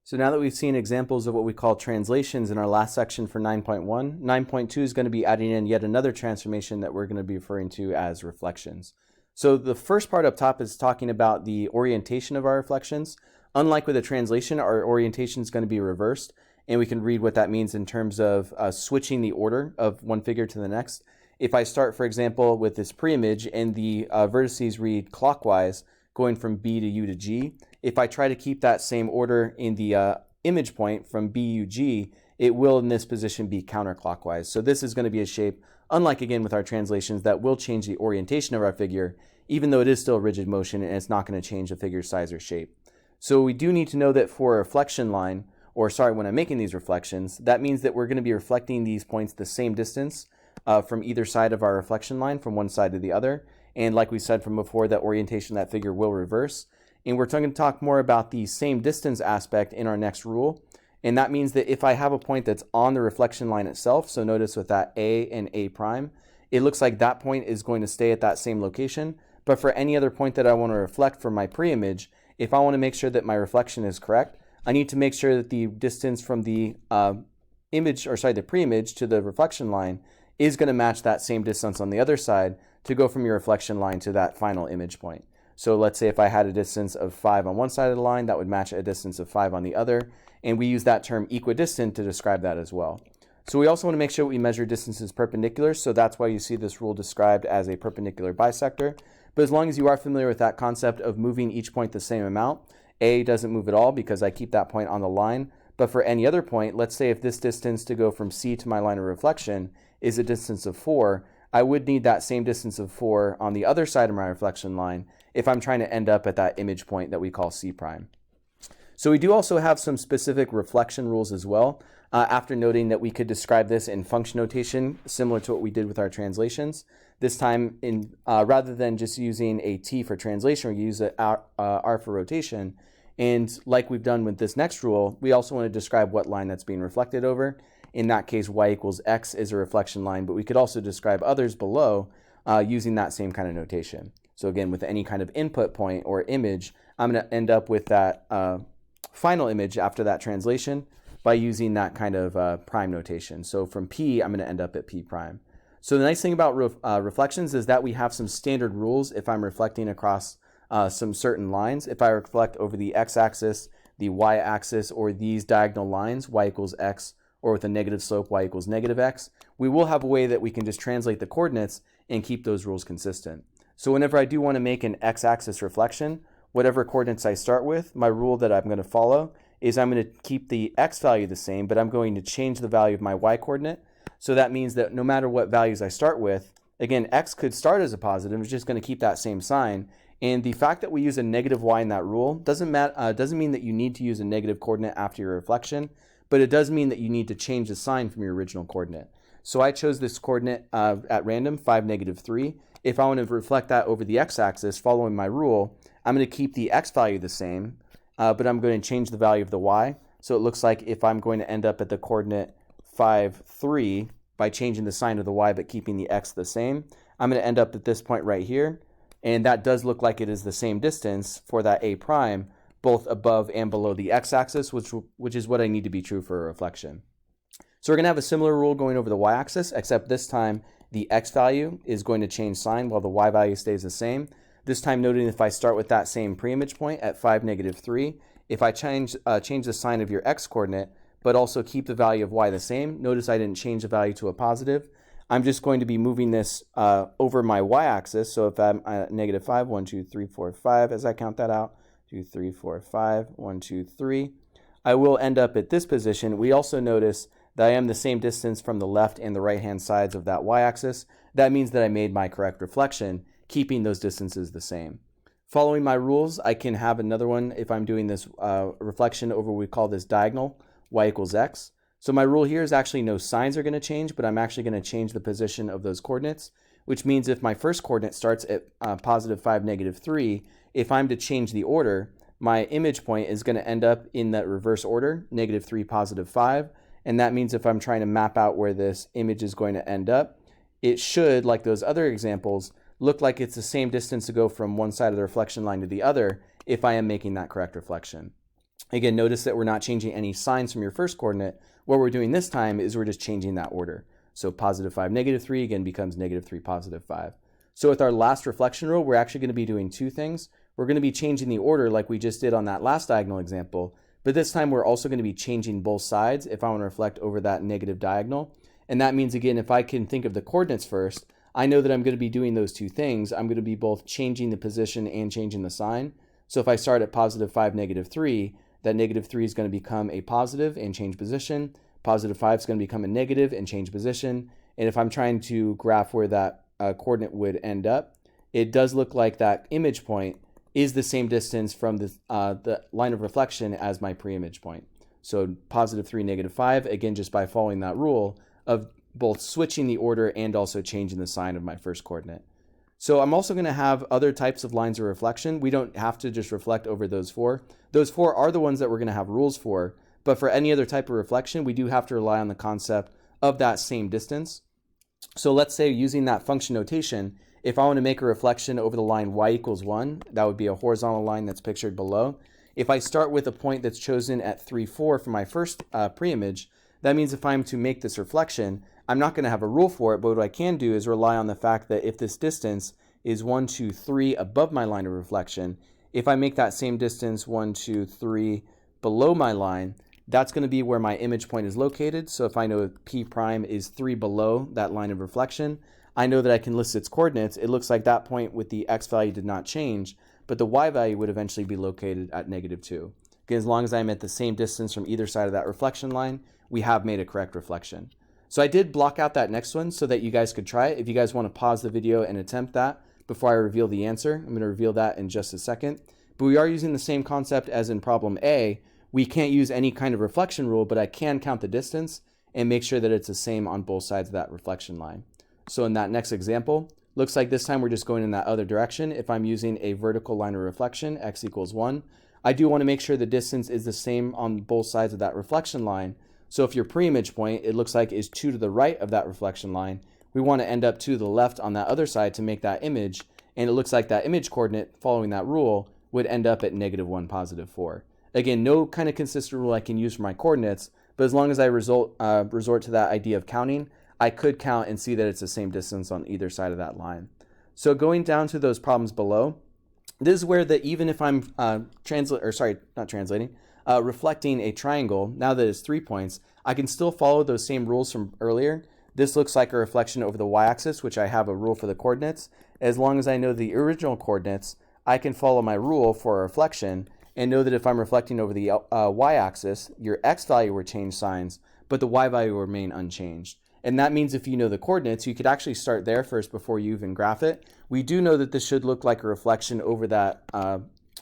So now that we've seen examples of what we call translations in our last section for 9.1, 9.2 is going to be adding in yet another transformation that we're going to be referring to as reflections. So the first part up top is talking about the orientation of our reflections. Unlike with a translation, our orientation is going to be reversed, and we can read what that means in terms of switching the order of one figure to the next. If I start, for example, with this pre-image and the vertices read clockwise, going from B to U to G, if I try to keep that same order in the image point from B, U, G, it will in this position be counterclockwise. So this is going to be a shape, unlike again with our translations, that will change the orientation of our figure, even though it is still rigid motion and it's not going to change the figure's size or shape. So we do need to know that for a reflection line, or sorry, when I'm making these reflections, that means that we're going to be reflecting these points the same distance from either side of our reflection line, from one side to the other. And like we said from before, that orientation of that figure will reverse. And we're going to talk more about the same distance aspect in our next rule. And that means that if I have a point that's on the reflection line itself, so notice with that A and A prime, it looks like that point is going to stay at that same location. But for any other point that I want to reflect from my pre-image, if I want to make sure that my reflection is correct, I need to make sure that the distance from the the pre-image to the reflection line is going to match that same distance on the other side to go from your reflection line to that final image point. So let's say if I had a distance of 5 on one side of the line, that would match a distance of 5 on the other. And we use that term equidistant to describe that as well. So we also want to make sure we measure distances perpendicular. So that's why you see this rule described as a perpendicular bisector. But as long as you are familiar with that concept of moving each point the same amount, A doesn't move at all because I keep that point on the line. But for any other point, let's say if this distance to go from C to my line of reflection is a distance of 4, I would need that same distance of 4 on the other side of my reflection line if I'm trying to end up at that image point that we call C prime. So we do also have some specific reflection rules as well, after noting that we could describe this in function notation, similar to what we did with our translations. This time, rather than just using a T for translation, we use an R for rotation. And like we've done with this next rule, we also want to describe what line that's being reflected over. In that case, y equals x is a reflection line, but we could also describe others below using that same kind of notation. So again, with any kind of input point or image, I'm going to end up with that final image after that translation by using that kind of prime notation. So from P, I'm going to end up at P prime. So the nice thing about reflections is that we have some standard rules if I'm reflecting across some certain lines. If I reflect over the x-axis, the y-axis, or these diagonal lines, y equals x, or with a negative slope, y equals negative x, we will have a way that we can just translate the coordinates and keep those rules consistent. So whenever I do want to make an x-axis reflection, whatever coordinates I start with, my rule that I'm going to follow is I'm going to keep the x value the same, but I'm going to change the value of my y coordinate. So that means that no matter what values I start with, again, x could start as a positive, it's just going to keep that same sign. And the fact that we use a negative y in that rule doesn't mean that you need to use a negative coordinate after your reflection, but it does mean that you need to change the sign from your original coordinate. So I chose this coordinate at random, 5, negative 3. If I want to reflect that over the x-axis, following my rule, I'm going to keep the x value the same, but I'm going to change the value of the y. So it looks like if I'm going to end up at the coordinate 5, 3 by changing the sign of the y but keeping the x the same, I'm going to end up at this point right here. And that does look like it is the same distance for that A prime, both above and below the x-axis, which is what I need to be true for a reflection. So we're going to have a similar rule going over the y-axis, except this time the x value is going to change sign while the y value stays the same. This time noting if I start with that same pre-image point at 5, negative 3, if I change the sign of your x coordinate, but also keep the value of y the same, notice I didn't change the value to a positive. I'm just going to be moving this over my y-axis. So if I'm at negative 5, 1, 2, 3, 4, 5, as I count that out, 2, 3, 4, 5, 1, 2, 3, I will end up at this position. We also notice that I am the same distance from the left and the right-hand sides of that y-axis. That means that I made my correct reflection, keeping those distances the same. Following my rules, I can have another one if I'm doing this reflection over what we call this diagonal, y equals x. So my rule here is actually no signs are going to change, but I'm actually going to change the position of those coordinates, which means if my first coordinate starts at positive 5, negative 3, if I'm to change the order, my image point is going to end up in that reverse order, negative 3, positive 5. And that means if I'm trying to map out where this image is going to end up, it should, like those other examples, look like it's the same distance to go from one side of the reflection line to the other if I am making that correct reflection. Again, notice that we're not changing any signs from your first coordinate. What we're doing this time is we're just changing that order. So positive 5, negative 3, again, becomes negative 3, positive 5. So with our last reflection rule, we're actually going to be doing two things. We're going to be changing the order like we just did on that last diagonal example, but this time we're also going to be changing both sides if I want to reflect over that negative diagonal. And that means, again, if I can think of the coordinates first, I know that I'm going to be doing those two things. I'm going to be both changing the position and changing the sign. So if I start at positive 5, negative 3, that negative 3 is going to become a positive and change position. Positive 5 is going to become a negative and change position. And if I'm trying to graph where that coordinate would end up, it does look like that image point is the same distance from the line of reflection as my pre-image point. So positive 3, negative 5, again, just by following that rule of both switching the order and also changing the sign of my first coordinate. So I'm also going to have other types of lines of reflection. We don't have to just reflect over those four. Those four are the ones that we're going to have rules for. But for any other type of reflection, we do have to rely on the concept of that same distance. So let's say using that function notation, if I want to make a reflection over the line y equals 1, that would be a horizontal line that's pictured below. If I start with a point that's chosen at 3, 4 for my first pre-image, that means if I'm to make this reflection, I'm not going to have a rule for it, but what I can do is rely on the fact that if this distance is 1, 2, 3 above my line of reflection, if I make that same distance 1, 2, 3 below my line, that's going to be where my image point is located. So if I know P prime is 3 below that line of reflection, I know that I can list its coordinates. It looks like that point with the x value did not change, but the y value would eventually be located at negative 2. Again, as long as I'm at the same distance from either side of that reflection line, we have made a correct reflection. So I did block out that next one so that you guys could try it. If you guys want to pause the video and attempt that before I reveal the answer, I'm going to reveal that in just a second. But we are using the same concept as in problem A. We can't use any kind of reflection rule, but I can count the distance and make sure that it's the same on both sides of that reflection line. So in that next example, looks like this time we're just going in that other direction. If I'm using a vertical line of reflection, x equals 1, I do want to make sure the distance is the same on both sides of that reflection line. So if your pre-image point, it looks like is 2 to the right of that reflection line, we want to end up 2 to the left on that other side to make that image. And it looks like that image coordinate following that rule would end up at negative 1, positive 4. Again, no kind of consistent rule I can use for my coordinates, but as long as I resort to that idea of counting, I could count and see that it's the same distance on either side of that line. So going down to those problems below, this is where even if I'm reflecting a triangle, now that it's 3 points, I can still follow those same rules from earlier. This looks like a reflection over the y-axis, which I have a rule for the coordinates. As long as I know the original coordinates, I can follow my rule for a reflection and know that if I'm reflecting over the y-axis, your x value will change signs, but the y value will remain unchanged. And that means if you know the coordinates, you could actually start there first before you even graph it. We do know that this should look like a reflection over that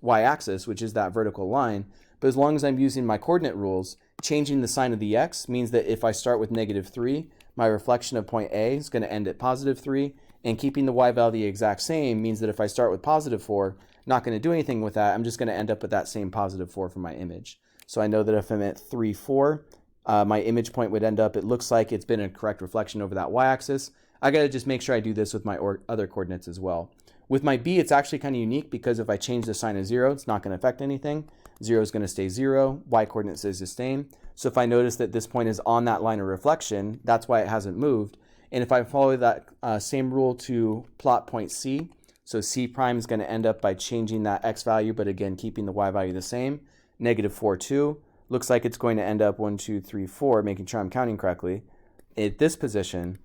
y-axis, which is that vertical line. But as long as I'm using my coordinate rules, changing the sign of the x means that if I start with negative 3, my reflection of point A is going to end at positive 3. And keeping the y value the exact same means that if I start with positive 4, not going to do anything with that. I'm just going to end up with that same positive 4 for my image. So I know that if I'm at 3, 4, my image point would end up, it looks like it's been a correct reflection over that y-axis. I got to just make sure I do this with my other coordinates as well. With my b, it's actually kind of unique because if I change the sign of 0, it's not going to affect anything. 0 is going to stay 0. Y coordinate stays the same. So if I notice that this point is on that line of reflection, that's why it hasn't moved. And if I follow that same rule to plot point C, so C prime is going to end up by changing that x value, but again, keeping the y value the same. Negative 4, 2. Looks like it's going to end up 1, 2, 3, 4, making sure I'm counting correctly, at this position.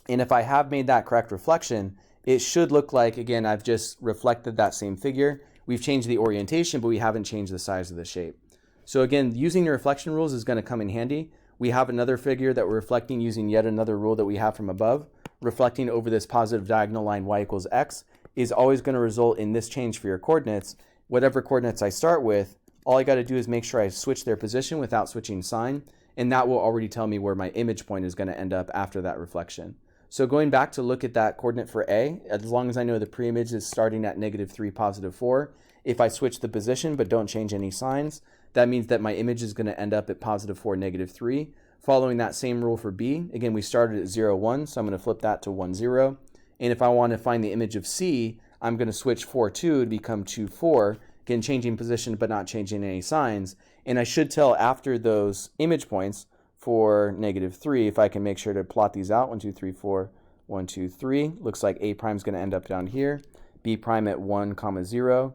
And if I have made that correct reflection, it should look like, again, I've just reflected that same figure. We've changed the orientation, but we haven't changed the size of the shape. So again, using the reflection rules is going to come in handy. We have another figure that we're reflecting using yet another rule that we have from above. Reflecting over this positive diagonal line y equals x is always going to result in this change for your coordinates. Whatever coordinates I start with, all I got to do is make sure I switch their position without switching sign, and that will already tell me where my image point is going to end up after that reflection. So going back to look at that coordinate for A, as long as I know the pre-image is starting at negative 3, positive 4, if I switch the position but don't change any signs, that means that my image is going to end up at positive 4, negative 3. Following that same rule for B, again, we started at 0, 1, so I'm going to flip that to 1, 0. And if I want to find the image of C, I'm going to switch 4, 2 to become 2, 4, again, changing position but not changing any signs. And I should tell after those image points for -3, if I can make sure to plot these out, 1, 2, 3, 4, 1, 2, 3. Looks like A prime is going to end up down here, B prime at 1, 0,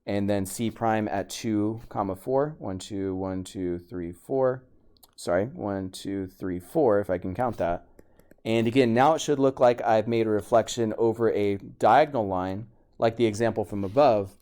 and then C prime at 2, 4. 1, 2, 1, 2, 3, 4. Sorry, 1, 2, 3, 4, if I can count that. And again, now it should look like I've made a reflection over a diagonal line, like the example from above.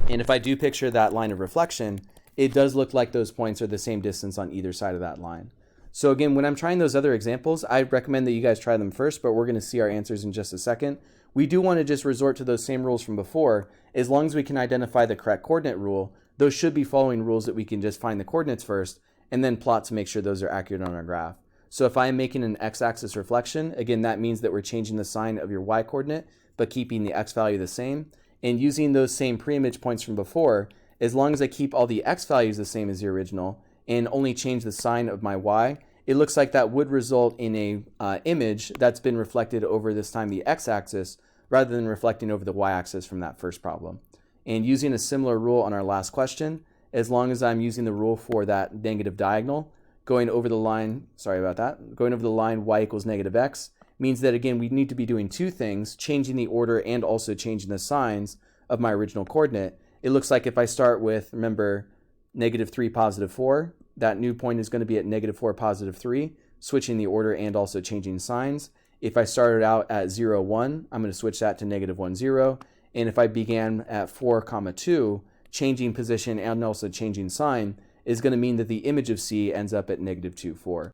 And if I do picture that line of reflection, it does look like those points are the same distance on either side of that line. So again, when I'm trying those other examples, I recommend that you guys try them first, but we're going to see our answers in just a second. We do want to just resort to those same rules from before. As long as we can identify the correct coordinate rule, those should be following rules that we can just find the coordinates first and then plot to make sure those are accurate on our graph. So if I am making an x-axis reflection, again, that means that we're changing the sign of your y-coordinate, but keeping the x value the same. And using those same pre-image points from before, as long as I keep all the x values the same as the original and only change the sign of my y, it looks like that would result in a image that's been reflected over this time the x-axis rather than reflecting over the y-axis from that first problem. And using a similar rule on our last question, as long as I'm using the rule for that negative diagonal, going over the line y equals -x means that, again, we need to be doing two things, changing the order and also changing the signs of my original coordinate. It looks like if I start with, remember, -3, +4, that new point is going to be at -4, +3, switching the order and also changing signs. If I started out at 0, 1, I'm going to switch that to -1, 0. And if I began at 4, 2, changing position and also changing sign is going to mean that the image of C ends up at -2, 4.